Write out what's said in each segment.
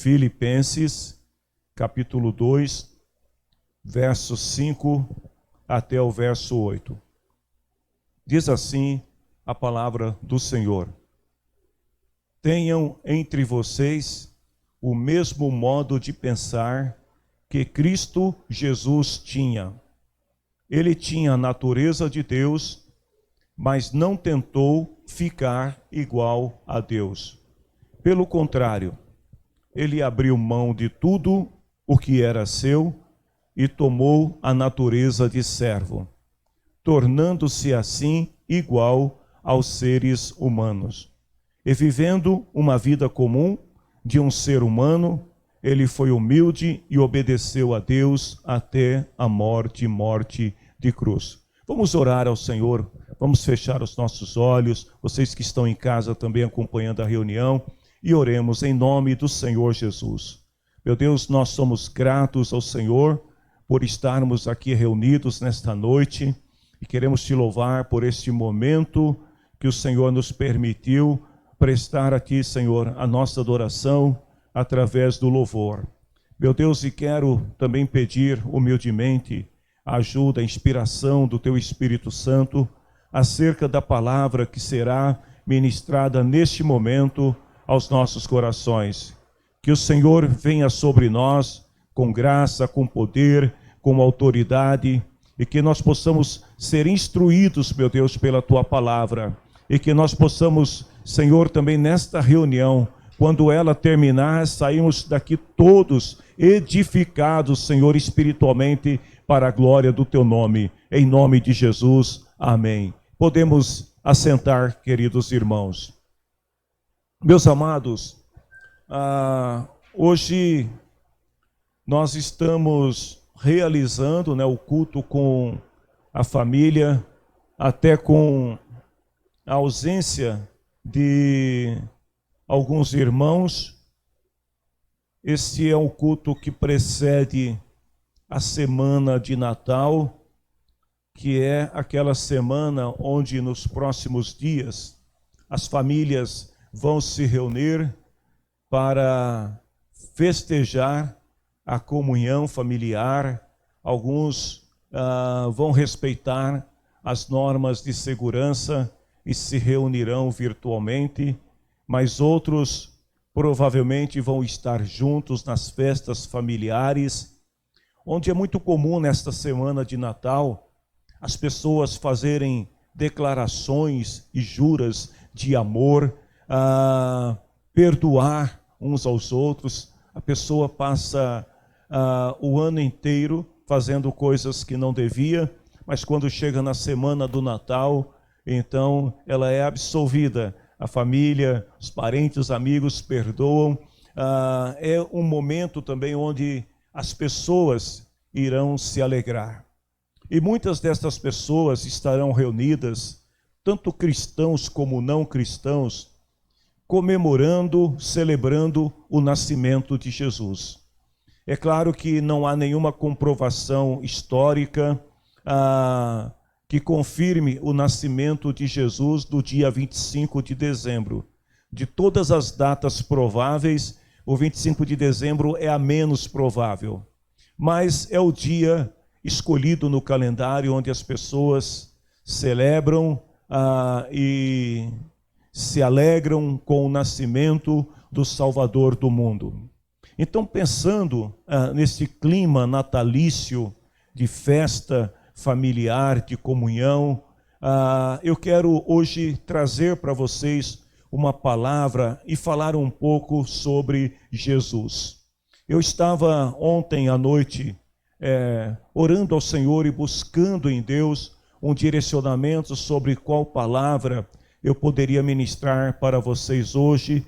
Filipenses, capítulo 2, verso 5 até o verso 8. Diz assim a palavra do Senhor: Tenham entre vocês o mesmo modo de pensar que Cristo Jesus tinha. Ele tinha a natureza de Deus, mas não tentou ficar igual a Deus. Pelo contrário, ele abriu mão de tudo o que era seu e tomou a natureza de servo, tornando-se assim igual aos seres humanos. E vivendo uma vida comum de um ser humano, ele foi humilde e obedeceu a Deus até a morte de cruz. Vamos orar ao Senhor, vamos fechar os nossos olhos, vocês que estão em casa também acompanhando a reunião, e oremos em nome do Senhor Jesus. Meu Deus, nós somos gratos ao Senhor por estarmos aqui reunidos nesta noite e queremos te louvar por este momento que o Senhor nos permitiu prestar aqui, Senhor, a nossa adoração através do louvor. Meu Deus, e quero também pedir humildemente a ajuda, a inspiração do Teu Espírito Santo acerca da palavra que será ministrada neste momento aos nossos corações. Que o Senhor venha sobre nós com graça, com poder, com autoridade, e que nós possamos ser instruídos, meu Deus, pela Tua palavra, e que nós possamos, Senhor, também nesta reunião, quando ela terminar, saímos daqui todos edificados, Senhor, espiritualmente, para a glória do Teu nome. Em nome de Jesus, amém. Podemos assentar, queridos irmãos. Meus amados, hoje nós estamos realizando, o culto com a família, até com a ausência de alguns irmãos. Este é um culto que precede a semana de Natal, que é aquela semana onde nos próximos dias as famílias vão se reunir para festejar a comunhão familiar. Alguns vão respeitar as normas de segurança e se reunirão virtualmente, mas outros provavelmente vão estar juntos nas festas familiares, onde é muito comum nesta semana de Natal as pessoas fazerem declarações e juras de amor, perdoar uns aos outros. A pessoa passa o ano inteiro fazendo coisas que não devia, mas quando chega na semana do Natal, então ela é absolvida. A família, os parentes, os amigos perdoam. É um momento também onde as pessoas irão se alegrar. E muitas destas pessoas estarão reunidas, tanto cristãos como não cristãos, comemorando, celebrando o nascimento de Jesus. É claro que não há nenhuma comprovação histórica que confirme o nascimento de Jesus do dia 25 de dezembro. De todas as datas prováveis, o 25 de dezembro é a menos provável. Mas é o dia escolhido no calendário onde as pessoas celebram e se alegram com o nascimento do Salvador do mundo. Então, pensando nesse clima natalício de festa familiar, de comunhão, eu quero hoje trazer para vocês uma palavra e falar um pouco sobre Jesus. Eu estava ontem à noite orando ao Senhor e buscando em Deus um direcionamento sobre qual palavra eu poderia ministrar para vocês hoje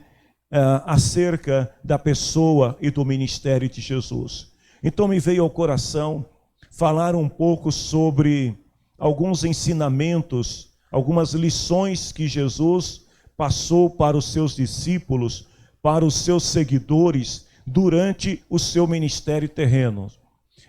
acerca da pessoa e do ministério de Jesus. Então me veio ao coração falar um pouco sobre alguns ensinamentos, algumas lições que Jesus passou para os seus discípulos, para os seus seguidores, durante o seu ministério terreno.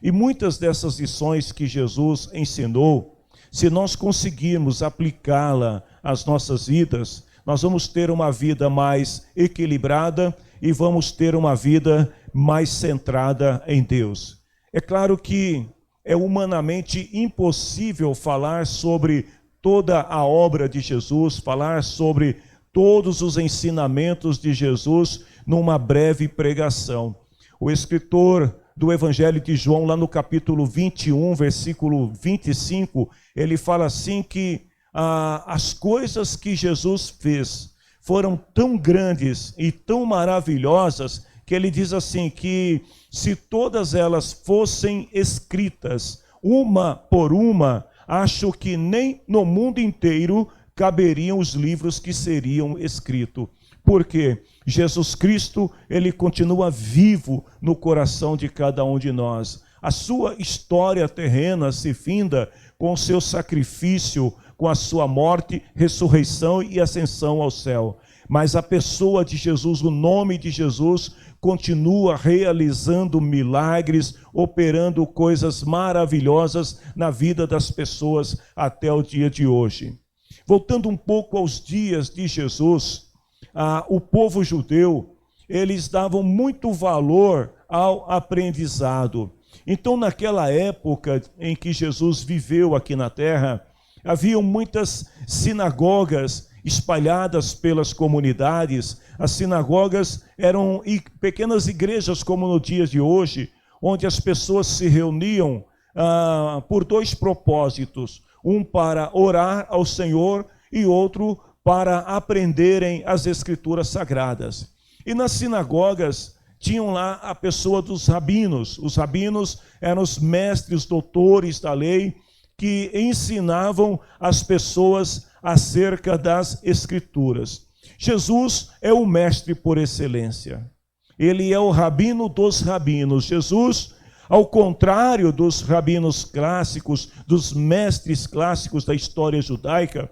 E muitas dessas lições que Jesus ensinou, se nós conseguirmos aplicá-la às nossas vidas, nós vamos ter uma vida mais equilibrada e vamos ter uma vida mais centrada em Deus. É claro que é humanamente impossível falar sobre toda a obra de Jesus, falar sobre todos os ensinamentos de Jesus numa breve pregação. O escritor do Evangelho de João, lá no capítulo 21, versículo 25, ele fala assim que as coisas que Jesus fez foram tão grandes e tão maravilhosas que ele diz assim que se todas elas fossem escritas, uma por uma, acho que nem no mundo inteiro caberiam os livros que seriam escritos. Porque Jesus Cristo, ele continua vivo no coração de cada um de nós. A sua história terrena se finda com o seu sacrifício, com a sua morte, ressurreição e ascensão ao céu. Mas a pessoa de Jesus, o nome de Jesus, continua realizando milagres, operando coisas maravilhosas na vida das pessoas até o dia de hoje. Voltando um pouco aos dias de Jesus, o povo judeu, eles davam muito valor ao aprendizado. Então, naquela época em que Jesus viveu aqui na terra, haviam muitas sinagogas espalhadas pelas comunidades. As sinagogas eram pequenas igrejas como no dia de hoje, onde as pessoas se reuniam por dois propósitos. Um para orar ao Senhor e outro para aprenderem as Escrituras Sagradas. E nas sinagogas tinham lá a pessoa dos rabinos. Os rabinos eram os mestres, doutores da lei, que ensinavam as pessoas acerca das Escrituras. Jesus é o mestre por excelência. Ele é o rabino dos rabinos. Jesus, ao contrário dos rabinos clássicos, dos mestres clássicos da história judaica,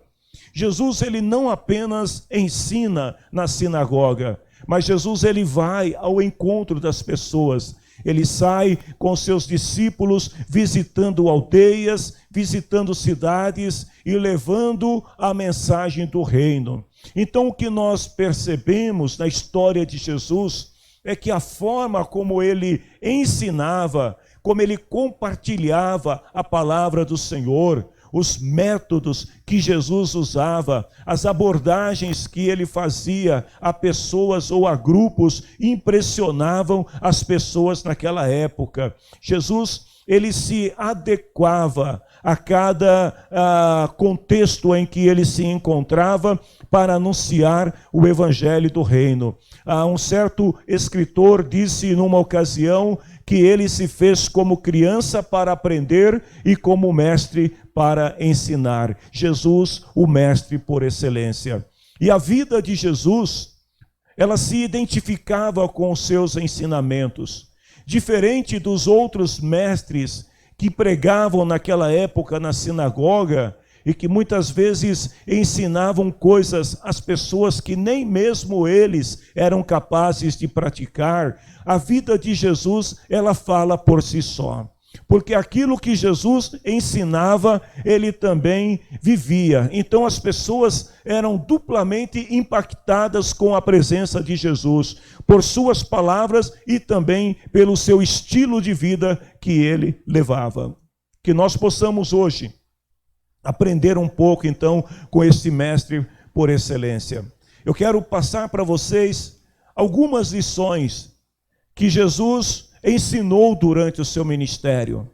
Jesus, ele não apenas ensina na sinagoga, mas Jesus, ele vai ao encontro das pessoas. Ele sai com seus discípulos visitando aldeias, visitando cidades e levando a mensagem do reino. Então, o que nós percebemos na história de Jesus é que a forma como ele ensinava, como ele compartilhava a palavra do Senhor, os métodos que Jesus usava, as abordagens que ele fazia a pessoas ou a grupos, impressionavam as pessoas naquela época. Jesus, ele se adequava a cada contexto em que ele se encontrava para anunciar o evangelho do reino. Um certo escritor disse numa ocasião que ele se fez como criança para aprender e como mestre para ensinar. Jesus, o mestre por excelência. E a vida de Jesus, ela se identificava com os seus ensinamentos. Diferente dos outros mestres que pregavam naquela época na sinagoga e que muitas vezes ensinavam coisas às pessoas que nem mesmo eles eram capazes de praticar, a vida de Jesus, ela fala por si só. Porque aquilo que Jesus ensinava, ele também vivia. Então as pessoas eram duplamente impactadas com a presença de Jesus, por suas palavras e também pelo seu estilo de vida que ele levava. Que nós possamos hoje aprender um pouco então com esse mestre por excelência. Eu quero passar para vocês algumas lições que Jesus ensinou durante o seu ministério.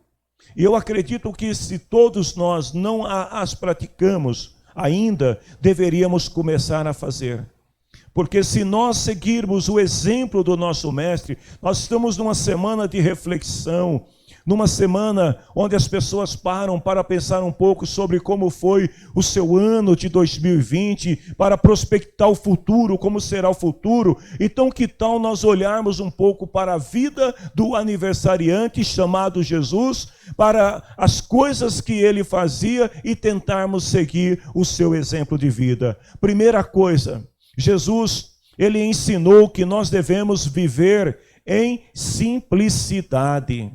E eu acredito que se todos nós não as praticamos ainda, deveríamos começar a fazer. Porque se nós seguirmos o exemplo do nosso mestre, nós estamos numa semana de reflexão, numa semana onde as pessoas param para pensar um pouco sobre como foi o seu ano de 2020, para prospectar o futuro, como será o futuro. Então, que tal nós olharmos um pouco para a vida do aniversariante chamado Jesus, para as coisas que ele fazia e tentarmos seguir o seu exemplo de vida. Primeira coisa, Jesus, ele ensinou que nós devemos viver em simplicidade.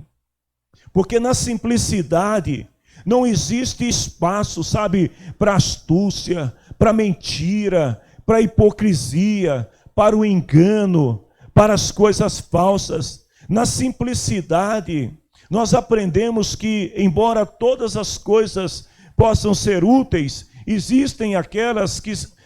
Porque na simplicidade não existe espaço, sabe, para astúcia, para mentira, para hipocrisia, para o engano, para as coisas falsas. Na simplicidade, nós aprendemos que, embora todas as coisas possam ser úteis, existem aquelas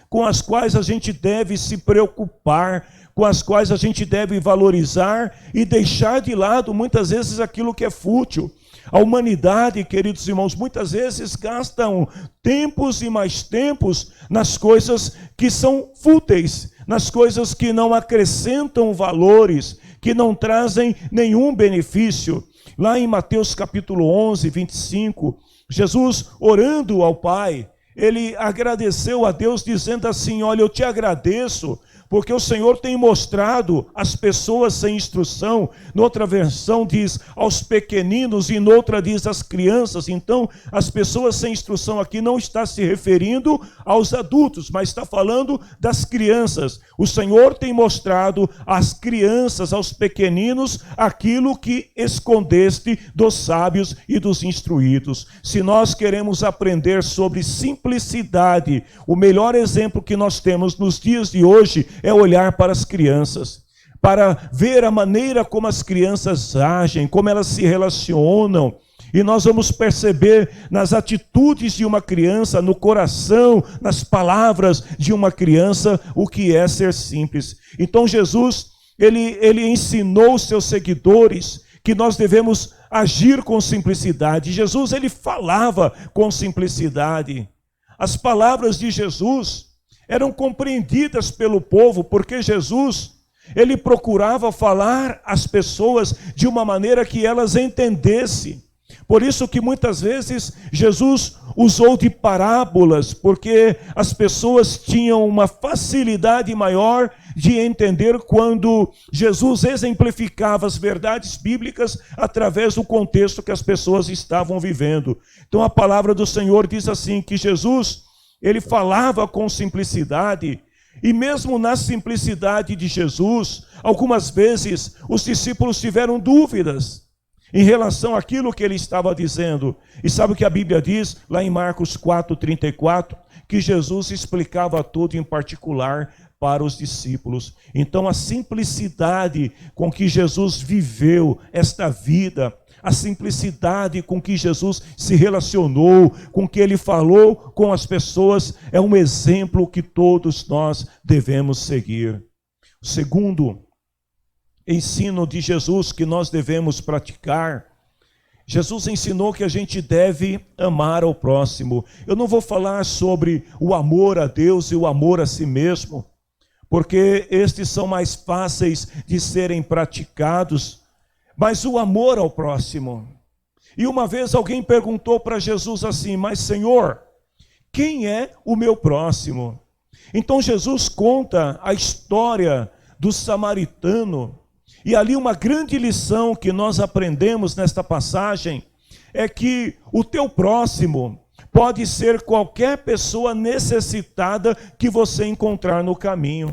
com as quais a gente deve se preocupar, com as quais a gente deve valorizar e deixar de lado, muitas vezes, aquilo que é fútil. A humanidade, queridos irmãos, muitas vezes gastam tempos e mais tempos nas coisas que são fúteis, nas coisas que não acrescentam valores, que não trazem nenhum benefício. Lá em Mateus capítulo 11, 25, Jesus, orando ao Pai, ele agradeceu a Deus dizendo assim: olha, eu te agradeço, porque o Senhor tem mostrado às pessoas sem instrução. Noutra versão diz aos pequeninos e noutra diz às crianças. Então, as pessoas sem instrução aqui não está se referindo aos adultos, mas está falando das crianças. O Senhor tem mostrado às crianças, aos pequeninos, aquilo que escondeste dos sábios e dos instruídos. Se nós queremos aprender sobre simplicidade, o melhor exemplo que nós temos nos dias de hoje é olhar para as crianças, para ver a maneira como as crianças agem, como elas se relacionam. E nós vamos perceber nas atitudes de uma criança, no coração, nas palavras de uma criança, o que é ser simples. Então Jesus, ele ensinou os seus seguidores que nós devemos agir com simplicidade. Jesus, ele falava com simplicidade. As palavras de Jesus eram compreendidas pelo povo, porque Jesus, ele procurava falar às pessoas de uma maneira que elas entendessem. Por isso que muitas vezes Jesus usou de parábolas, porque as pessoas tinham uma facilidade maior de entender quando Jesus exemplificava as verdades bíblicas através do contexto que as pessoas estavam vivendo. Então a palavra do Senhor diz assim, que Jesus, ele falava com simplicidade, e mesmo na simplicidade de Jesus, algumas vezes os discípulos tiveram dúvidas em relação àquilo que ele estava dizendo. E sabe o que a Bíblia diz, lá em Marcos 4:34, que Jesus explicava tudo em particular para os discípulos. Então a simplicidade com que Jesus viveu esta vida, a simplicidade com que Jesus se relacionou, com que ele falou com as pessoas, é um exemplo que todos nós devemos seguir. O segundo ensino de Jesus que nós devemos praticar, Jesus ensinou que a gente deve amar ao próximo. Eu não vou falar sobre o amor a Deus e o amor a si mesmo, porque estes são mais fáceis de serem praticados, mas o amor ao próximo. E uma vez alguém perguntou para Jesus assim: mas Senhor, quem é o meu próximo? Então Jesus conta a história do samaritano, e ali uma grande lição que nós aprendemos nesta passagem é que o teu próximo pode ser qualquer pessoa necessitada que você encontrar no caminho.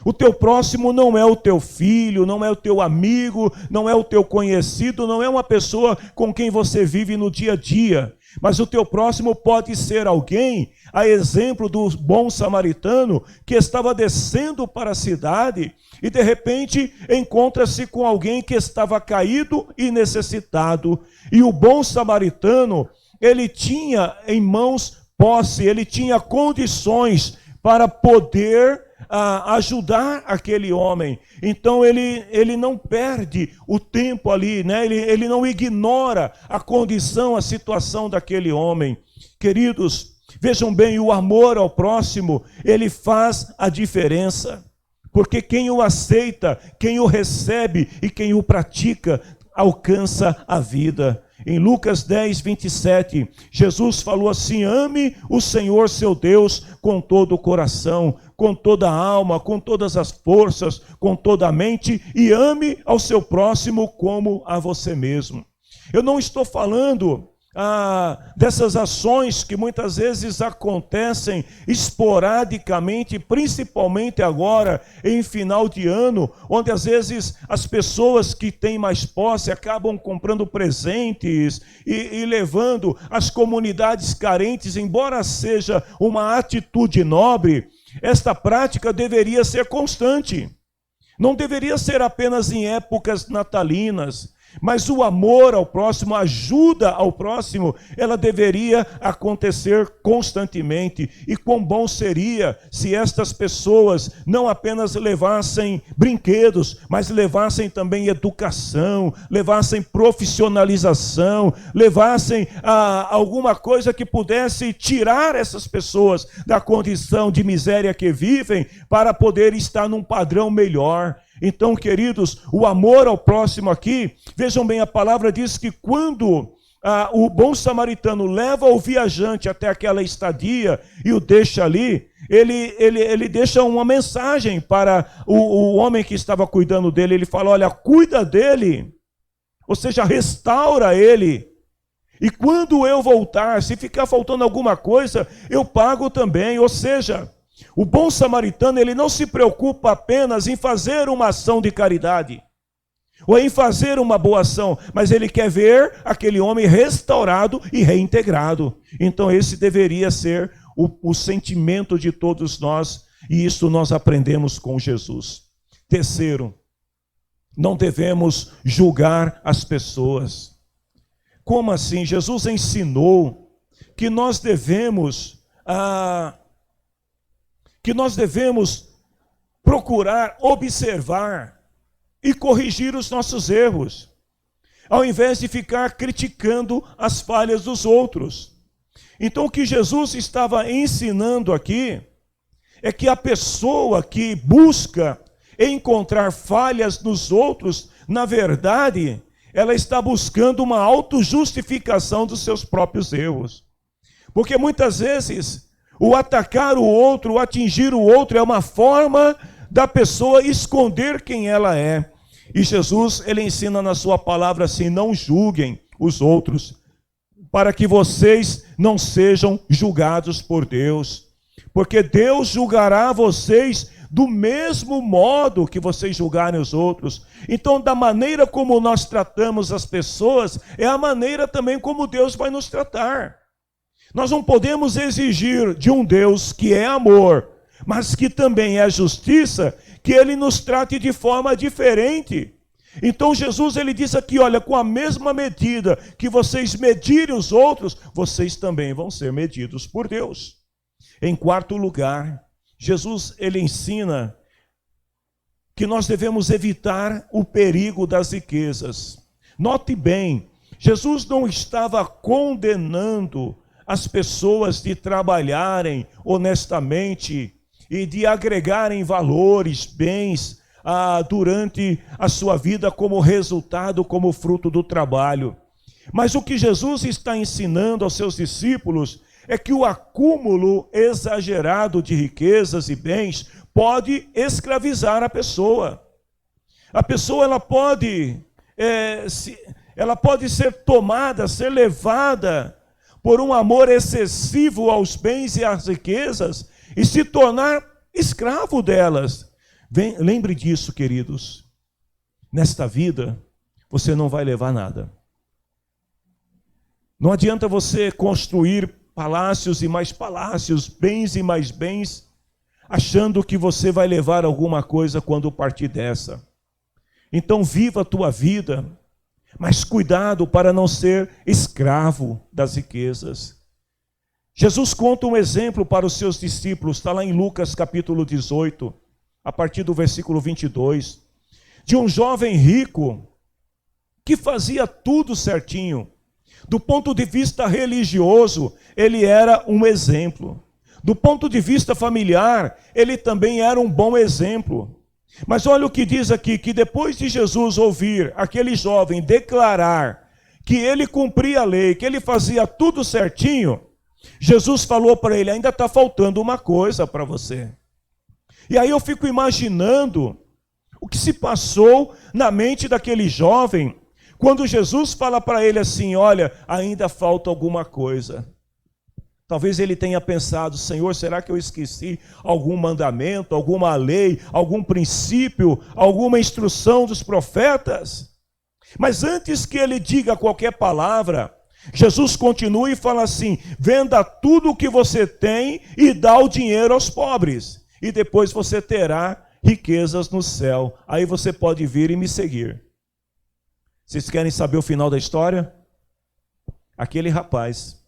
O teu próximo não é o teu filho, não é o teu amigo, não é o teu conhecido, não é uma pessoa com quem você vive no dia a dia. Mas o teu próximo pode ser alguém, a exemplo do bom samaritano, que estava descendo para a cidade e de repente encontra-se com alguém que estava caído e necessitado. E o bom samaritano, ele tinha em mãos posse, ele tinha condições para poder ajudar aquele homem. Então ele não perde o tempo ali, né? Ele não ignora a condição, a situação daquele homem. Queridos, vejam bem, o amor ao próximo, ele faz a diferença, porque quem o aceita, quem o recebe e quem o pratica, alcança a vida. Em Lucas 10:27, Jesus falou assim: ame o Senhor seu Deus com todo o coração, com toda a alma, com todas as forças, com toda a mente, e ame ao seu próximo como a você mesmo. Eu não estou falando dessas ações que muitas vezes acontecem esporadicamente, principalmente agora em final de ano, onde às vezes as pessoas que têm mais posse acabam comprando presentes e levando às comunidades carentes. Embora seja uma atitude nobre, esta prática deveria ser constante. Não deveria ser apenas em épocas natalinas, mas o amor ao próximo, a ajuda ao próximo, ela deveria acontecer constantemente. E quão bom seria se estas pessoas não apenas levassem brinquedos, mas levassem também educação, levassem profissionalização, levassem alguma coisa que pudesse tirar essas pessoas da condição de miséria que vivem, para poder estar num padrão melhor. Então, queridos, o amor ao próximo aqui, vejam bem, a palavra diz que quando o bom samaritano leva o viajante até aquela estadia e o deixa ali, ele deixa uma mensagem para o homem que estava cuidando dele. Ele fala: olha, cuida dele, ou seja, restaura ele. E quando eu voltar, se ficar faltando alguma coisa, eu pago também. Ou seja, o bom samaritano, ele não se preocupa apenas em fazer uma ação de caridade, ou em fazer uma boa ação, mas ele quer ver aquele homem restaurado e reintegrado. Então esse deveria ser o sentimento de todos nós, e isso nós aprendemos com Jesus. Terceiro, não devemos julgar as pessoas. Como assim? Jesus ensinou que nós devemos procurar observar e corrigir os nossos erros, ao invés de ficar criticando as falhas dos outros. Então o que Jesus estava ensinando aqui é que a pessoa que busca encontrar falhas nos outros, na verdade, ela está buscando uma autojustificação dos seus próprios erros. Porque muitas vezes o atacar o outro, o atingir o outro, é uma forma da pessoa esconder quem ela é. E Jesus, ele ensina na sua palavra assim: não julguem os outros, para que vocês não sejam julgados por Deus. Porque Deus julgará vocês do mesmo modo que vocês julgarem os outros. Então, da maneira como nós tratamos as pessoas, é a maneira também como Deus vai nos tratar. Nós não podemos exigir de um Deus que é amor, mas que também é justiça, que ele nos trate de forma diferente. Então Jesus, ele diz aqui: olha, com a mesma medida que vocês medirem os outros, vocês também vão ser medidos por Deus. Em quarto lugar, Jesus, ele ensina que nós devemos evitar o perigo das riquezas. Note bem, Jesus não estava condenando as pessoas de trabalharem honestamente e de agregarem valores, bens, durante a sua vida como resultado, como fruto do trabalho. Mas o que Jesus está ensinando aos seus discípulos é que o acúmulo exagerado de riquezas e bens pode escravizar a pessoa. A pessoa ela pode ser tomada, ser levada por um amor excessivo aos bens e às riquezas e se tornar escravo delas. Lembre disso, queridos. Nesta vida, você não vai levar nada. Não adianta você construir palácios e mais palácios, bens e mais bens, achando que você vai levar alguma coisa quando partir dessa. Então viva a tua vida, mas cuidado para não ser escravo das riquezas. Jesus conta um exemplo para os seus discípulos, está lá em Lucas capítulo 18, a partir do versículo 22, de um jovem rico que fazia tudo certinho. Do ponto de vista religioso, ele era um exemplo. Do ponto de vista familiar, ele também era um bom exemplo. Mas olha o que diz aqui, que depois de Jesus ouvir aquele jovem declarar que ele cumpria a lei, que ele fazia tudo certinho, Jesus falou para ele: ainda está faltando uma coisa para você. E aí eu fico imaginando o que se passou na mente daquele jovem, quando Jesus fala para ele assim: olha, ainda falta alguma coisa. Talvez ele tenha pensado: Senhor, será que eu esqueci algum mandamento, alguma lei, algum princípio, alguma instrução dos profetas? Mas antes que ele diga qualquer palavra, Jesus continua e fala assim: venda tudo o que você tem e dá o dinheiro aos pobres, e depois você terá riquezas no céu. Aí você pode vir e me seguir. Vocês querem saber o final da história? Aquele rapaz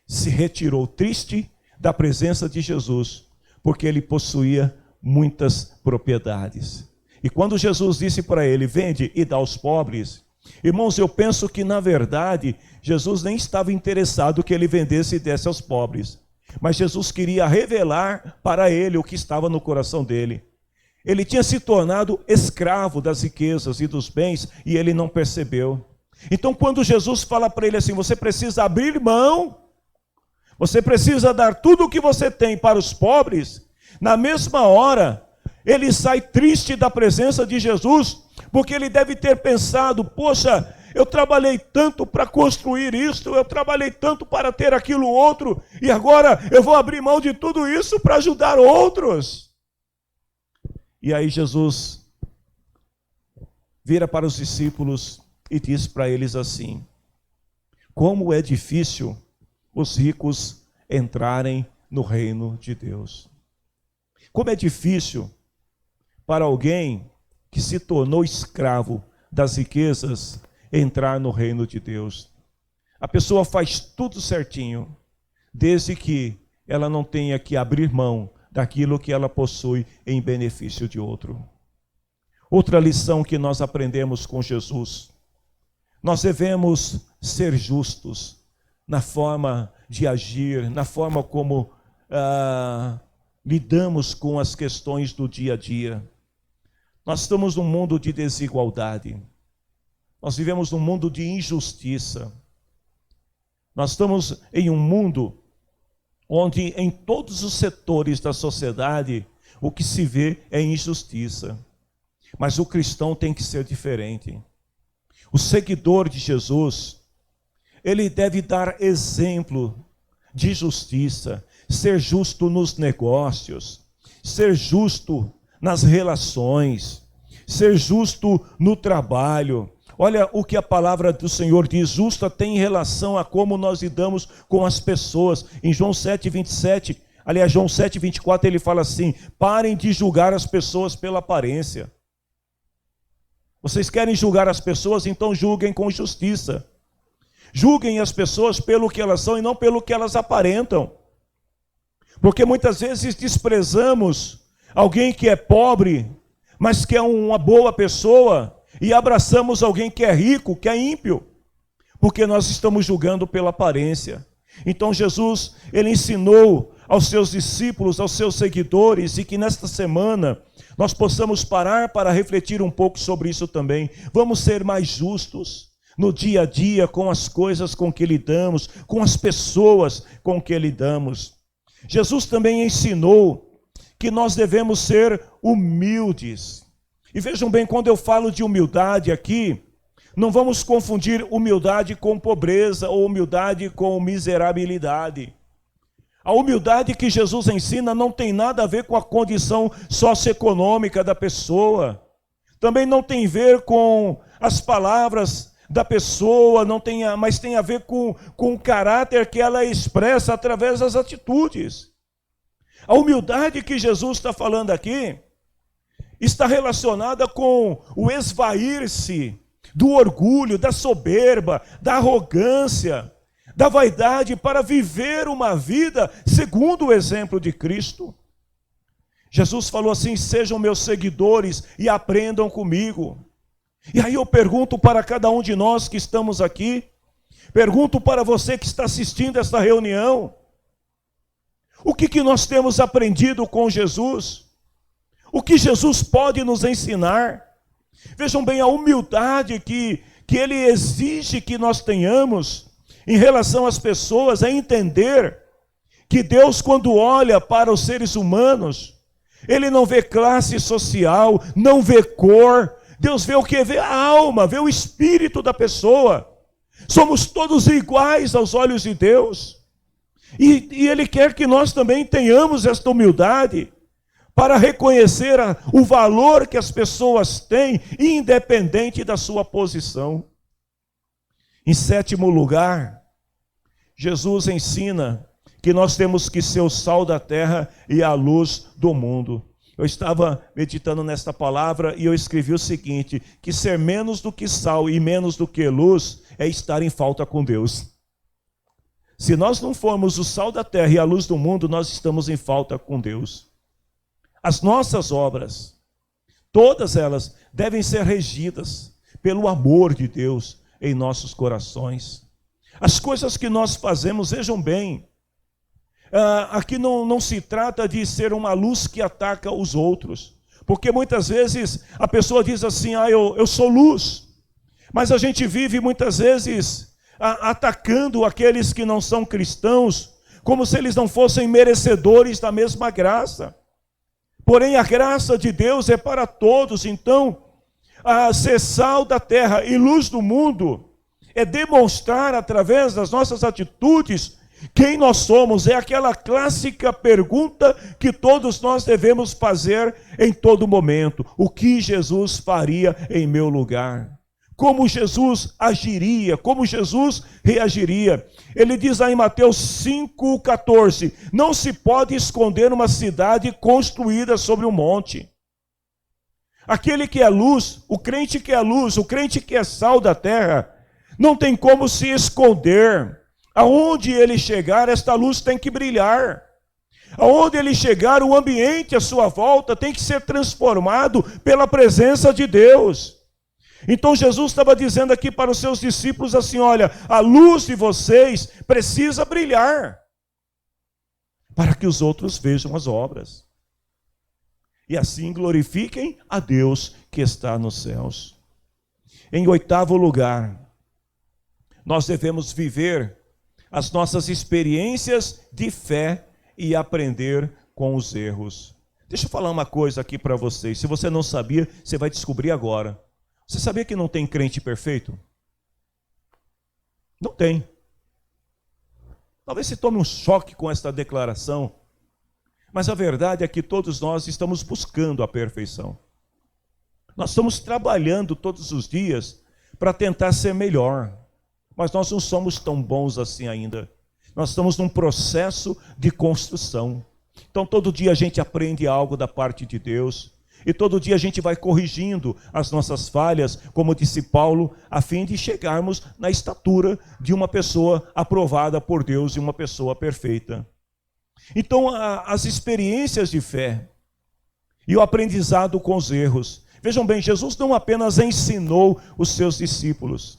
se retirou triste da presença de Jesus, porque ele possuía muitas propriedades. E quando Jesus disse para ele, vende e dá aos pobres, irmãos, eu penso que na verdade, Jesus nem estava interessado que ele vendesse e desse aos pobres. Mas Jesus queria revelar para ele o que estava no coração dele. Ele tinha se tornado escravo das riquezas e dos bens e ele não percebeu. Então quando Jesus fala para ele assim, você precisa abrir mão, você precisa dar tudo o que você tem para os pobres, na mesma hora, ele sai triste da presença de Jesus, porque ele deve ter pensado, poxa, eu trabalhei tanto para construir isto, eu trabalhei tanto para ter aquilo outro, e agora eu vou abrir mão de tudo isso para ajudar outros. E aí Jesus vira para os discípulos e diz para eles assim, como é difícil os ricos entrarem no reino de Deus. Como é difícil para alguém que se tornou escravo das riquezas entrar no reino de Deus. A pessoa faz tudo certinho, desde que ela não tenha que abrir mão daquilo que ela possui em benefício de outro. Outra lição que nós aprendemos com Jesus, nós devemos ser justos na forma de agir, na forma como lidamos com as questões do dia a dia. Nós estamos num mundo de desigualdade. Nós vivemos num mundo de injustiça. Nós estamos em um mundo onde em todos os setores da sociedade o que se vê é injustiça. Mas o cristão tem que ser diferente. O seguidor de Jesus, ele deve dar exemplo de justiça, ser justo nos negócios, ser justo nas relações, ser justo no trabalho. Olha o que a palavra do Senhor diz, justa tem relação a como nós lidamos com as pessoas. Em João 7:27, aliás, João 7:24, ele fala assim, parem de julgar as pessoas pela aparência. Vocês querem julgar as pessoas, então julguem com justiça. Julguem as pessoas pelo que elas são e não pelo que elas aparentam. Porque muitas vezes desprezamos alguém que é pobre, mas que é uma boa pessoa, e abraçamos alguém que é rico, que é ímpio, porque nós estamos julgando pela aparência. Então Jesus, ele ensinou aos seus discípulos, aos seus seguidores, e que nesta semana nós possamos parar para refletir um pouco sobre isso também. Vamos ser mais justos no dia a dia com as coisas com que lidamos, com as pessoas com que lidamos. Jesus também ensinou que nós devemos ser humildes. E vejam bem, quando eu falo de humildade aqui, não vamos confundir humildade com pobreza ou humildade com miserabilidade. A humildade que Jesus ensina não tem nada a ver com a condição socioeconômica da pessoa. Também não tem a ver com as palavras da pessoa, mas tem a ver com o caráter que ela expressa através das atitudes. A humildade que Jesus está falando aqui está relacionada com o esvair-se do orgulho, da soberba, da arrogância, da vaidade, para viver uma vida segundo o exemplo de Cristo. Jesus falou assim, sejam meus seguidores e aprendam comigo. E aí eu pergunto para cada um de nós que estamos aqui, pergunto para você que está assistindo esta reunião, o que nós temos aprendido com Jesus? O que Jesus pode nos ensinar? Vejam bem a humildade que Ele exige que nós tenhamos em relação às pessoas, é entender que Deus, quando olha para os seres humanos, Ele não vê classe social, não vê cor. Deus vê o que? Vê a alma, vê o espírito da pessoa. Somos todos iguais aos olhos de Deus. E Ele quer que nós também tenhamos esta humildade para reconhecer o valor que as pessoas têm, independente da sua posição. Em sétimo lugar, Jesus ensina que nós temos que ser o sal da terra e a luz do mundo. Eu estava meditando nesta palavra e eu escrevi o seguinte, que ser menos do que sal e menos do que luz é estar em falta com Deus. Se nós não formos o sal da terra e a luz do mundo, nós estamos em falta com Deus. As nossas obras, todas elas, devem ser regidas pelo amor de Deus em nossos corações. As coisas que nós fazemos, vejam bem, aqui não se trata de ser uma luz que ataca os outros, porque muitas vezes a pessoa diz assim, eu sou luz, mas a gente vive muitas vezes atacando aqueles que não são cristãos, como se eles não fossem merecedores da mesma graça. Porém, a graça de Deus é para todos. Então, ser sal da terra e luz do mundo é demonstrar através das nossas atitudes quem nós somos. É aquela clássica pergunta que todos nós devemos fazer em todo momento: o que Jesus faria em meu lugar? Como Jesus agiria? Como Jesus reagiria? Ele diz lá em Mateus 5,14: não se pode esconder uma cidade construída sobre um monte. Aquele que é luz, o crente que é luz, o crente que é sal da terra, não tem como se esconder. Aonde ele chegar, esta luz tem que brilhar. Aonde ele chegar, o ambiente à sua volta tem que ser transformado pela presença de Deus. Então Jesus estava dizendo aqui para os seus discípulos assim: olha, a luz de vocês precisa brilhar, para que os outros vejam as obras, e assim glorifiquem a Deus que está nos céus. Em 8º lugar, nós devemos viver as nossas experiências de fé e aprender com os erros. Deixa eu falar uma coisa aqui para vocês. Se você não sabia, você vai descobrir agora. Você sabia que não tem crente perfeito? Não tem. Talvez você tome um choque com esta declaração, mas a verdade é que todos nós estamos buscando a perfeição. Nós estamos trabalhando todos os dias para tentar ser melhor, mas nós não somos tão bons assim ainda. Nós estamos num processo de construção. Então todo dia a gente aprende algo da parte de Deus, e todo dia a gente vai corrigindo as nossas falhas, como disse Paulo, a fim de chegarmos na estatura de uma pessoa aprovada por Deus e uma pessoa perfeita. Então, as experiências de fé e o aprendizado com os erros. Vejam bem, Jesus não apenas ensinou os seus discípulos,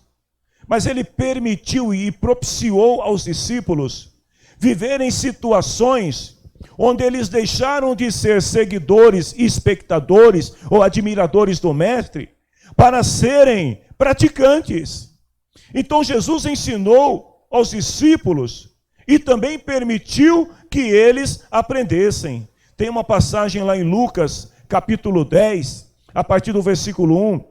mas ele permitiu e propiciou aos discípulos viverem situações onde eles deixaram de ser seguidores, espectadores ou admiradores do mestre, para serem praticantes. Então Jesus ensinou aos discípulos e também permitiu que eles aprendessem. Tem uma passagem lá em Lucas, capítulo 10, a partir do versículo 1,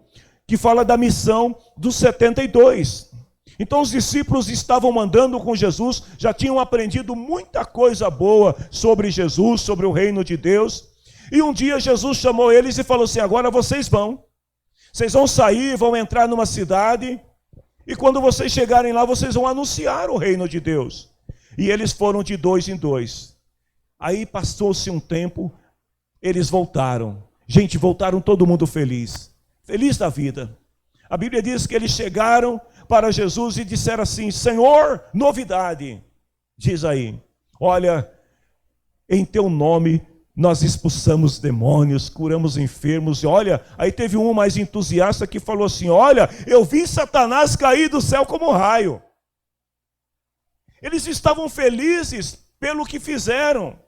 que fala da missão dos 72. Então os discípulos estavam andando com Jesus, já tinham aprendido muita coisa boa sobre Jesus, sobre o reino de Deus. E um dia Jesus chamou eles e falou assim: agora vocês vão sair, vão entrar numa cidade, e quando vocês chegarem lá, vocês vão anunciar o reino de Deus. E eles foram de 2 em 2. Aí passou-se um tempo, eles voltaram. Gente, voltaram todo mundo feliz da vida. A Bíblia diz que eles chegaram para Jesus e disseram assim: Senhor, novidade. Diz aí: olha, em teu nome nós expulsamos demônios, curamos enfermos. E olha, aí teve um mais entusiasta que falou assim: olha, eu vi Satanás cair do céu como um raio. Eles estavam felizes pelo que fizeram.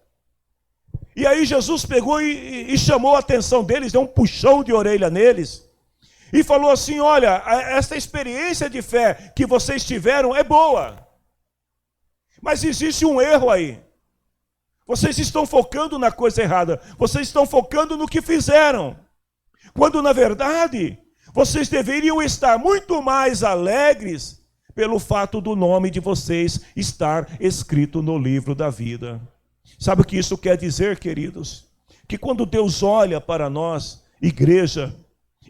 E aí Jesus pegou e chamou a atenção deles, deu um puxão de orelha neles, e falou assim: olha, essa experiência de fé que vocês tiveram é boa, mas existe um erro aí. Vocês estão focando na coisa errada, vocês estão focando no que fizeram, quando na verdade vocês deveriam estar muito mais alegres pelo fato do nome de vocês estar escrito no livro da vida. Sabe o que isso quer dizer, queridos? Que quando Deus olha para nós, igreja,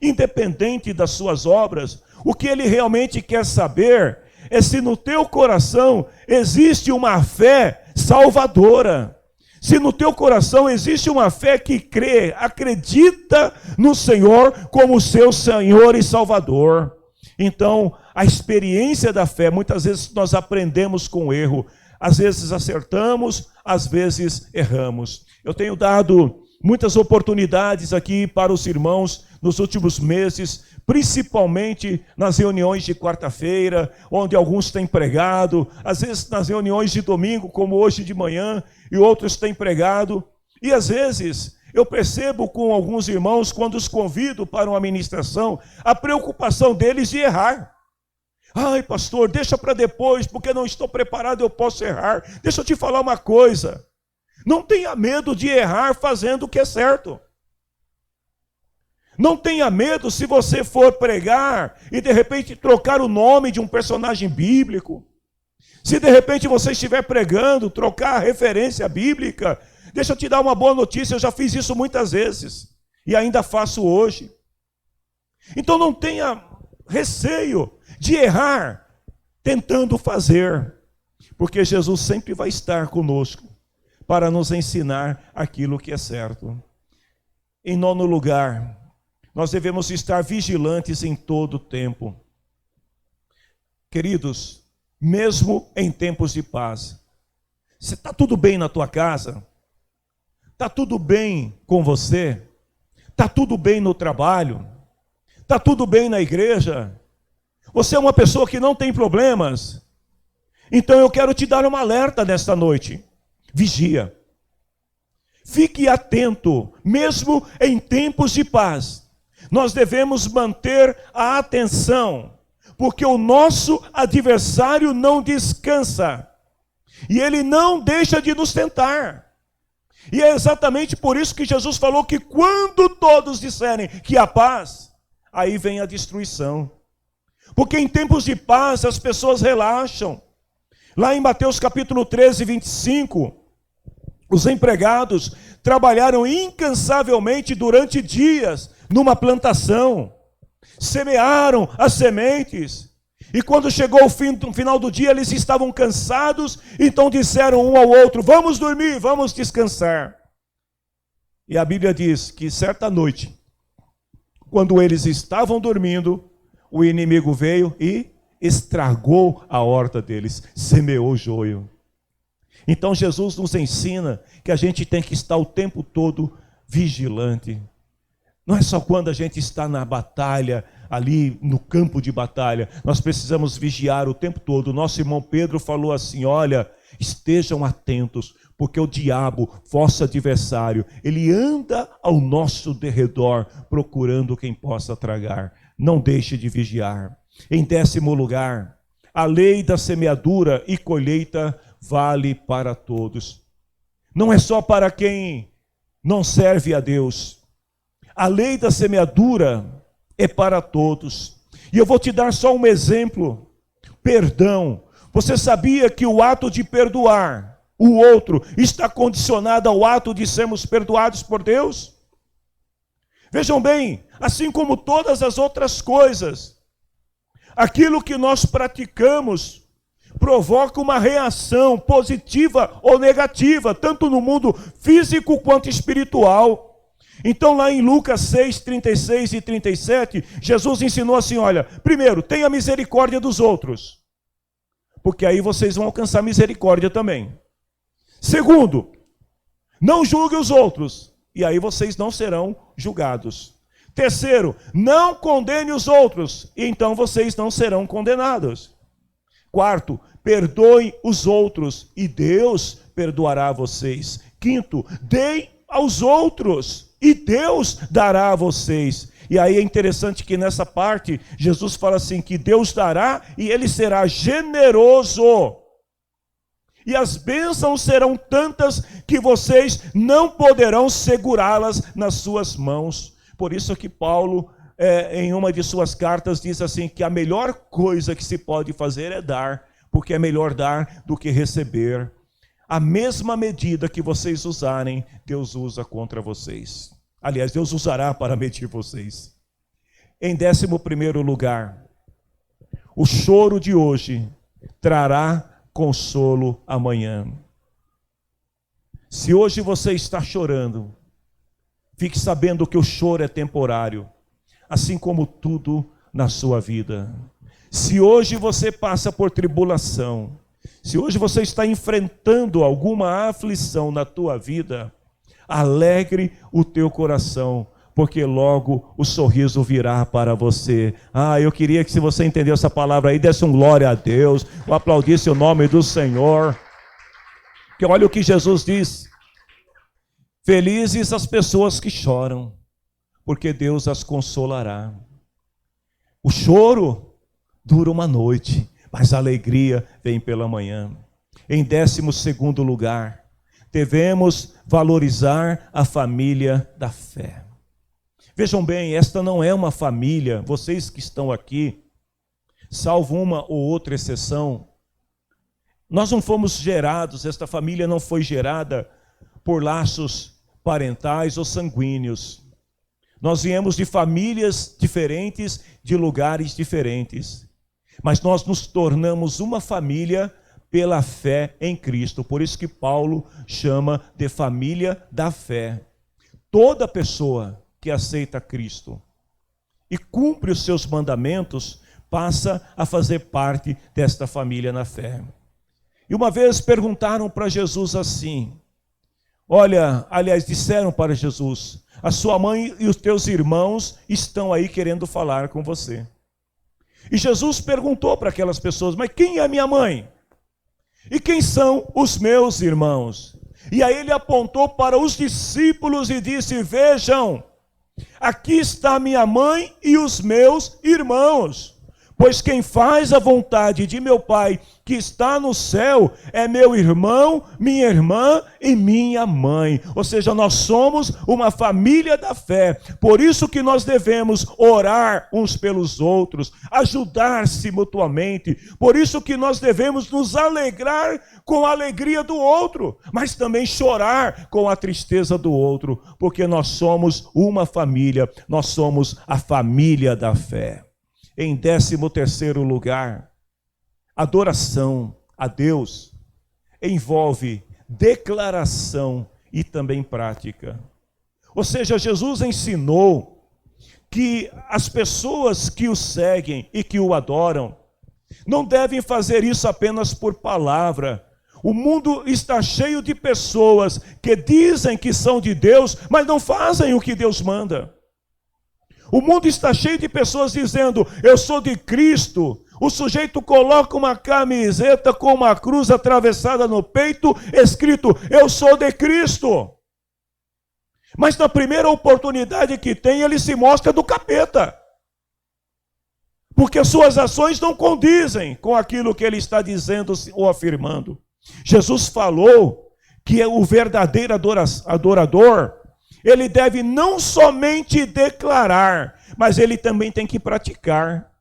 independente das suas obras, o que Ele realmente quer saber é se no teu coração existe uma fé salvadora, Se no teu coração existe uma fé que crê, acredita no Senhor como seu Senhor e Salvador. Então, a experiência da fé, muitas vezes nós aprendemos com o erro. Às vezes acertamos, às vezes erramos. Eu tenho dado muitas oportunidades aqui para os irmãos nos últimos meses, principalmente nas reuniões de quarta-feira, onde alguns têm pregado, às vezes nas reuniões de domingo, como hoje de manhã, e outros têm pregado. E às vezes eu percebo com alguns irmãos, quando os convido para uma ministração, a preocupação deles de errar. Ai, pastor, deixa para depois, porque não estou preparado, eu posso errar. Deixa eu te falar uma coisa. Não tenha medo de errar fazendo o que é certo. Não tenha medo se você for pregar e de repente trocar o nome de um personagem bíblico. Se de repente você estiver pregando, trocar a referência bíblica. Deixa eu te dar uma boa notícia, eu já fiz isso muitas vezes. E ainda faço hoje. Então não tenha receio de errar tentando fazer. Porque Jesus sempre vai estar conosco para nos ensinar aquilo que é certo. Em nono lugar, nós devemos estar vigilantes em todo o tempo. Queridos, mesmo em tempos de paz, se está tudo bem na tua casa, está tudo bem com você, está tudo bem no trabalho, está tudo bem na igreja, você é uma pessoa que não tem problemas, então eu quero te dar um alerta nesta noite. Vigia. Fique atento, mesmo em tempos de paz. Nós devemos manter a atenção, porque o nosso adversário não descansa, e ele não deixa de nos tentar. E é exatamente por isso que Jesus falou que quando todos disserem que há paz, aí vem a destruição. Porque em tempos de paz as pessoas relaxam. Lá em Mateus capítulo 13, 25, os empregados trabalharam incansavelmente durante dias numa plantação, semearam as sementes, e quando chegou o final do dia, eles estavam cansados, então disseram um ao outro: vamos dormir, vamos descansar. E a Bíblia diz que certa noite, quando eles estavam dormindo, o inimigo veio e estragou a horta deles, semeou joio. Então Jesus nos ensina que a gente tem que estar o tempo todo vigilante. Não é só quando a gente está na batalha, ali no campo de batalha. Nós precisamos vigiar o tempo todo. Nosso irmão Pedro falou assim: olha, estejam atentos, porque o diabo, vosso adversário, ele anda ao nosso derredor, procurando quem possa tragar. Não deixe de vigiar. Em 10º lugar, a lei da semeadura e colheita vale para todos. Não é só para quem não serve a Deus. A lei da semeadura é para todos. E eu vou te dar só um exemplo. Perdão. Você sabia que o ato de perdoar o outro está condicionado ao ato de sermos perdoados por Deus? Vejam bem, assim como todas as outras coisas, aquilo que nós praticamos provoca uma reação positiva ou negativa, tanto no mundo físico quanto espiritual. Então lá em Lucas 6, 36 e 37, Jesus ensinou assim: olha, primeiro, tenha misericórdia dos outros, porque aí vocês vão alcançar misericórdia também. Segundo, não julgue os outros, e aí vocês não serão julgados. Terceiro, não condene os outros, e então vocês não serão condenados. Quarto, perdoem os outros, e Deus perdoará vocês. Quinto, deem aos outros, e Deus dará a vocês. E aí é interessante que nessa parte, Jesus fala assim, que Deus dará e Ele será generoso. E as bênçãos serão tantas que vocês não poderão segurá-las nas suas mãos. Por isso que Paulo, em uma de suas cartas, diz assim, que a melhor coisa que se pode fazer é dar, porque é melhor dar do que receber. A mesma medida que vocês usarem, Deus usa contra vocês. Aliás, Deus usará para medir vocês. Em 11º lugar, o choro de hoje trará consolo amanhã. Se hoje você está chorando, fique sabendo que o choro é temporário, assim como tudo na sua vida. Se hoje você passa por tribulação, se hoje você está enfrentando alguma aflição na tua vida, alegre o teu coração, porque logo o sorriso virá para você. Eu queria que, se você entendeu essa palavra aí, desse um glória a Deus, ou aplaudisse o nome do Senhor. Porque olha o que Jesus diz: felizes as pessoas que choram, porque Deus as consolará. O choro dura uma noite, mas a alegria vem pela manhã. Em 12º lugar, devemos valorizar a família da fé. Vejam bem, esta não é uma família, vocês que estão aqui, salvo uma ou outra exceção, nós não fomos gerados, esta família não foi gerada por laços parentais ou sanguíneos. Nós viemos de famílias diferentes, de lugares diferentes, mas nós nos tornamos uma família pela fé em Cristo. Por isso que Paulo chama de família da fé. Toda pessoa que aceita Cristo e cumpre os seus mandamentos passa a fazer parte desta família na fé. E uma vez perguntaram para Jesus assim, disseram para Jesus: a sua mãe e os teus irmãos estão aí querendo falar com você. E Jesus perguntou para aquelas pessoas: mas quem é minha mãe? E quem são os meus irmãos? E aí ele apontou para os discípulos e disse: vejam, aqui está minha mãe e os meus irmãos. Pois quem faz a vontade de meu Pai que está no céu é meu irmão, minha irmã e minha mãe. Ou seja, nós somos uma família da fé. Por isso que nós devemos orar uns pelos outros, ajudar-se mutuamente. Por isso que nós devemos nos alegrar com a alegria do outro, mas também chorar com a tristeza do outro, porque nós somos uma família, nós somos a família da fé. Em 13º lugar, adoração a Deus envolve declaração e também prática. Ou seja, Jesus ensinou que as pessoas que o seguem e que o adoram não devem fazer isso apenas por palavra. O mundo está cheio de pessoas que dizem que são de Deus, mas não fazem o que Deus manda. O mundo está cheio de pessoas dizendo: eu sou de Cristo. O sujeito coloca uma camiseta com uma cruz atravessada no peito, escrito: eu sou de Cristo. Mas na primeira oportunidade que tem, ele se mostra do capeta. Porque suas ações não condizem com aquilo que ele está dizendo ou afirmando. Jesus falou que o verdadeiro adorador, ele deve não somente declarar, mas ele também tem que praticar.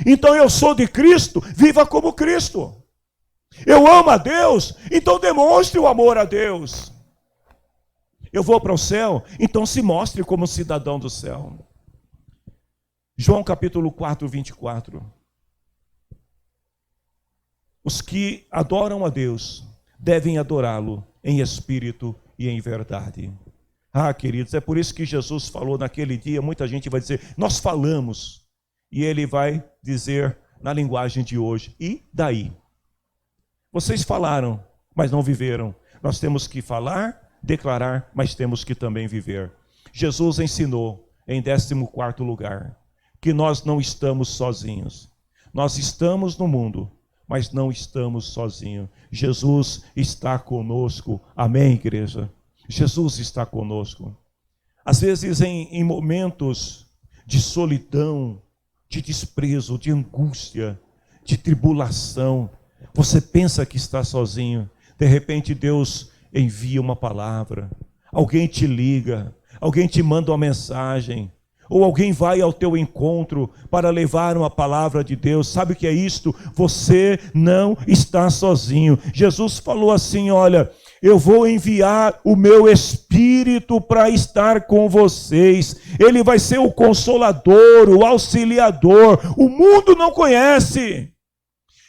Então eu sou de Cristo, viva como Cristo. Eu amo a Deus, então demonstre o amor a Deus. Eu vou para o céu, então se mostre como cidadão do céu. João capítulo 4, 24. Os que adoram a Deus devem adorá-lo em espírito e em verdade. Queridos, é por isso que Jesus falou naquele dia. Muita gente vai dizer: nós falamos. E ele vai dizer na linguagem de hoje: e daí? Vocês falaram, mas não viveram. Nós temos que falar, declarar, mas temos que também viver. Jesus ensinou, em 14º lugar, que nós não estamos sozinhos. Nós estamos no mundo, mas não estamos sozinhos. Jesus está conosco. Amém, igreja? Jesus está conosco. Às vezes em momentos de solidão, de desprezo, de angústia, de tribulação, você pensa que está sozinho. De repente Deus envia uma palavra, alguém te liga, alguém te manda uma mensagem, ou alguém vai ao teu encontro para levar uma palavra de Deus. Sabe o que é isto? Você não está sozinho. Jesus falou assim: olha, eu vou enviar o meu Espírito para estar com vocês. Ele vai ser o consolador, o auxiliador. O mundo não conhece.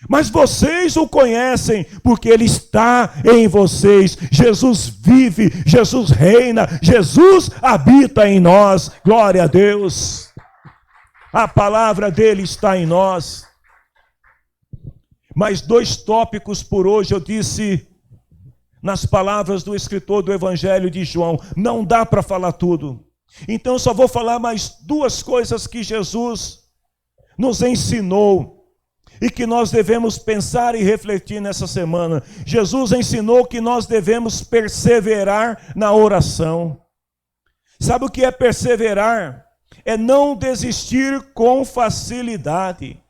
Mas vocês o conhecem, porque ele está em vocês. Jesus vive, Jesus reina, Jesus habita em nós. Glória a Deus. A palavra dele está em nós. Mais 2 tópicos por hoje, eu disse nas palavras do escritor do Evangelho de João. Não dá para falar tudo. Então eu só vou falar mais 2 coisas que Jesus nos ensinou e que nós devemos pensar e refletir nessa semana. Jesus ensinou que nós devemos perseverar na oração. Sabe o que é perseverar? É não desistir com facilidade.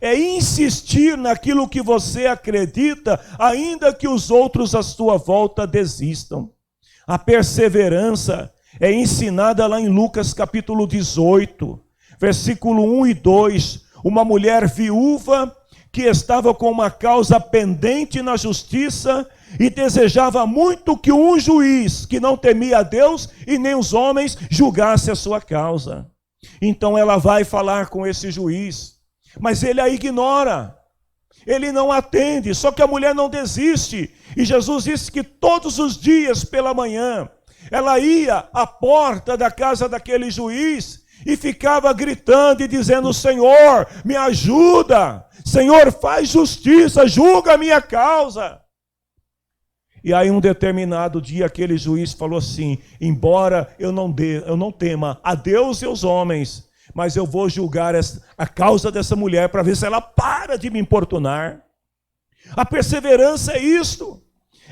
É insistir naquilo que você acredita, ainda que os outros à sua volta desistam. A perseverança é ensinada lá em Lucas capítulo 18, versículo 1 e 2. Uma mulher viúva que estava com uma causa pendente na justiça e desejava muito que um juiz que não temia a Deus e nem os homens julgasse a sua causa. Então ela vai falar com esse juiz, mas ele a ignora, ele não atende, só que a mulher não desiste. E Jesus disse que todos os dias pela manhã ela ia à porta da casa daquele juiz e ficava gritando e dizendo: Senhor, me ajuda, Senhor, faz justiça, julga a minha causa. E aí um determinado dia aquele juiz falou assim: embora eu não tema a Deus e os homens, mas eu vou julgar a causa dessa mulher para ver se ela para de me importunar. A perseverança é isto,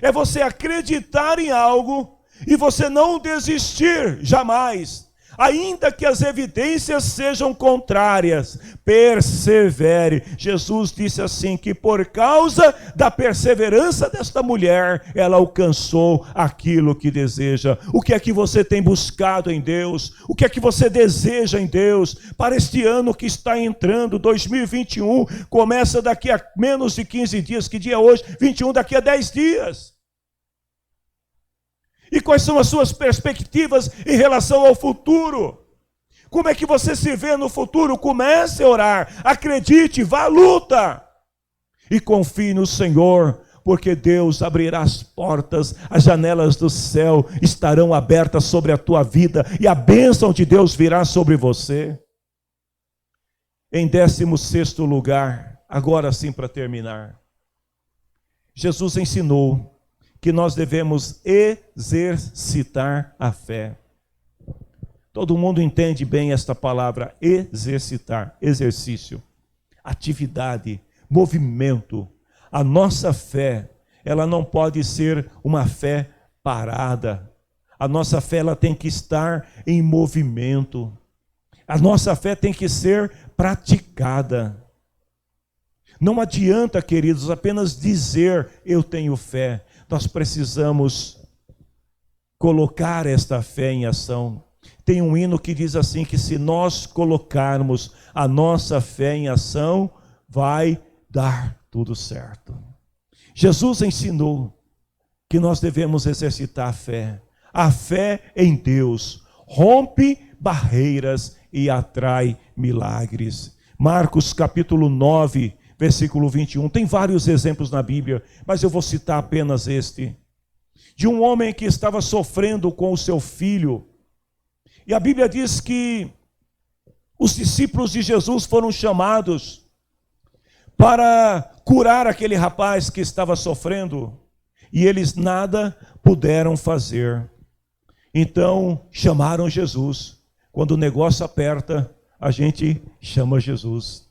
é você acreditar em algo e você não desistir jamais. Ainda que as evidências sejam contrárias, persevere. Jesus disse assim, que por causa da perseverança desta mulher, ela alcançou aquilo que deseja. O que é que você tem buscado em Deus? O que é que você deseja em Deus? Para este ano que está entrando, 2021, começa daqui a menos de 15 dias. Que dia é hoje? 21, daqui a 10 dias. E quais são as suas perspectivas em relação ao futuro? Como é que você se vê no futuro? Comece a orar, acredite, vá à luta. E confie no Senhor, porque Deus abrirá as portas, as janelas do céu estarão abertas sobre a tua vida, e a bênção de Deus virá sobre você. Em 16º lugar, agora sim para terminar, Jesus ensinou que nós devemos exercitar a fé. Todo mundo entende bem esta palavra, exercitar, exercício, atividade, movimento. A nossa fé, ela não pode ser uma fé parada. A nossa fé, ela tem que estar em movimento. A nossa fé tem que ser praticada. Não adianta, queridos, apenas dizer eu tenho fé. Nós precisamos colocar esta fé em ação. Tem um hino que diz assim, que se nós colocarmos a nossa fé em ação, vai dar tudo certo. Jesus ensinou que nós devemos exercitar a fé. A fé em Deus rompe barreiras e atrai milagres. Marcos capítulo 9, versículo 21, tem vários exemplos na Bíblia, mas eu vou citar apenas este. De um homem que estava sofrendo com o seu filho. E a Bíblia diz que os discípulos de Jesus foram chamados para curar aquele rapaz que estava sofrendo. E eles nada puderam fazer. Então chamaram Jesus. Quando o negócio aperta, a gente chama Jesus.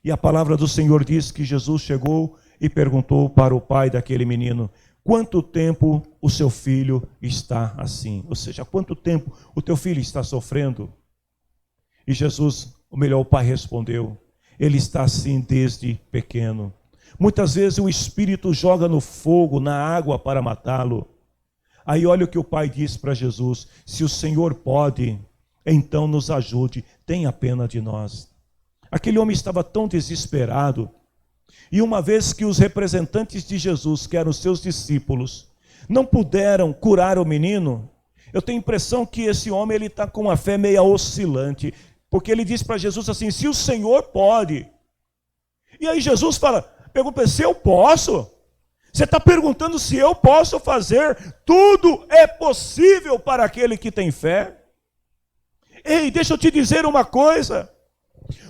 E a palavra do Senhor diz que Jesus chegou e perguntou para o pai daquele menino: quanto tempo o seu filho está assim? Ou seja, quanto tempo o teu filho está sofrendo? E Jesus, ou melhor, o pai respondeu: ele está assim desde pequeno. Muitas vezes o Espírito joga no fogo, na água para matá-lo. Aí olha o que o pai disse para Jesus: se o Senhor pode, então nos ajude, tenha pena de nós. Aquele homem estava tão desesperado. E uma vez que os representantes de Jesus, que eram os seus discípulos, não puderam curar o menino, eu tenho a impressão que esse homem está com uma fé meio oscilante. Porque ele disse para Jesus assim: se o Senhor pode, E aí Jesus pergunta, se eu posso? Você está perguntando se eu posso fazer? Tudo é possível para aquele que tem fé. Ei, deixa eu te dizer uma coisa.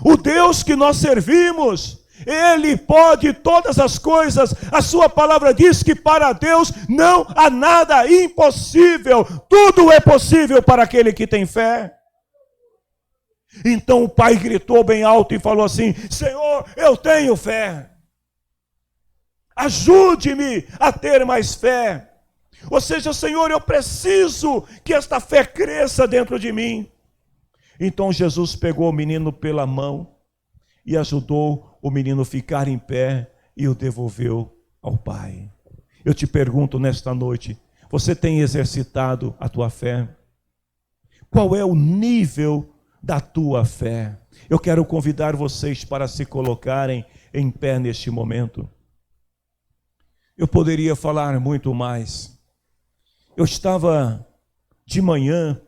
O Deus que nós servimos, Ele pode todas as coisas. A sua palavra diz que para Deus não há nada impossível. Tudo é possível para aquele que tem fé. Então o pai gritou bem alto e falou assim: Senhor, eu tenho fé. Ajude-me a ter mais fé. Ou seja, Senhor, eu preciso que esta fé cresça dentro de mim. Então Jesus pegou o menino pela mão e ajudou o menino a ficar em pé e o devolveu ao pai. Eu te pergunto nesta noite, você tem exercitado a tua fé? Qual é o nível da tua fé? Eu quero convidar vocês para se colocarem em pé neste momento. Eu poderia falar muito mais. Eu estava de manhã,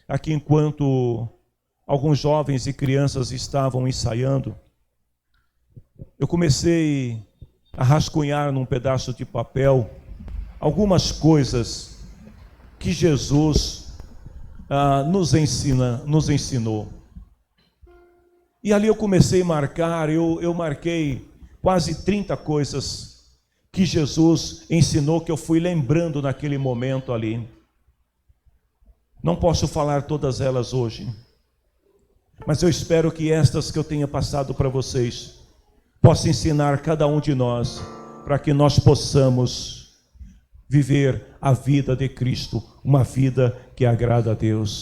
aqui enquanto alguns jovens e crianças estavam ensaiando, eu comecei a rascunhar num pedaço de papel algumas coisas que Jesus nos ensinou. E ali eu comecei a marcar, eu marquei quase 30 coisas que Jesus ensinou, que eu fui lembrando naquele momento ali. Não posso falar todas elas hoje, mas eu espero que estas que eu tenha passado para vocês possam ensinar cada um de nós, para que nós possamos viver a vida de Cristo, uma vida que agrada a Deus.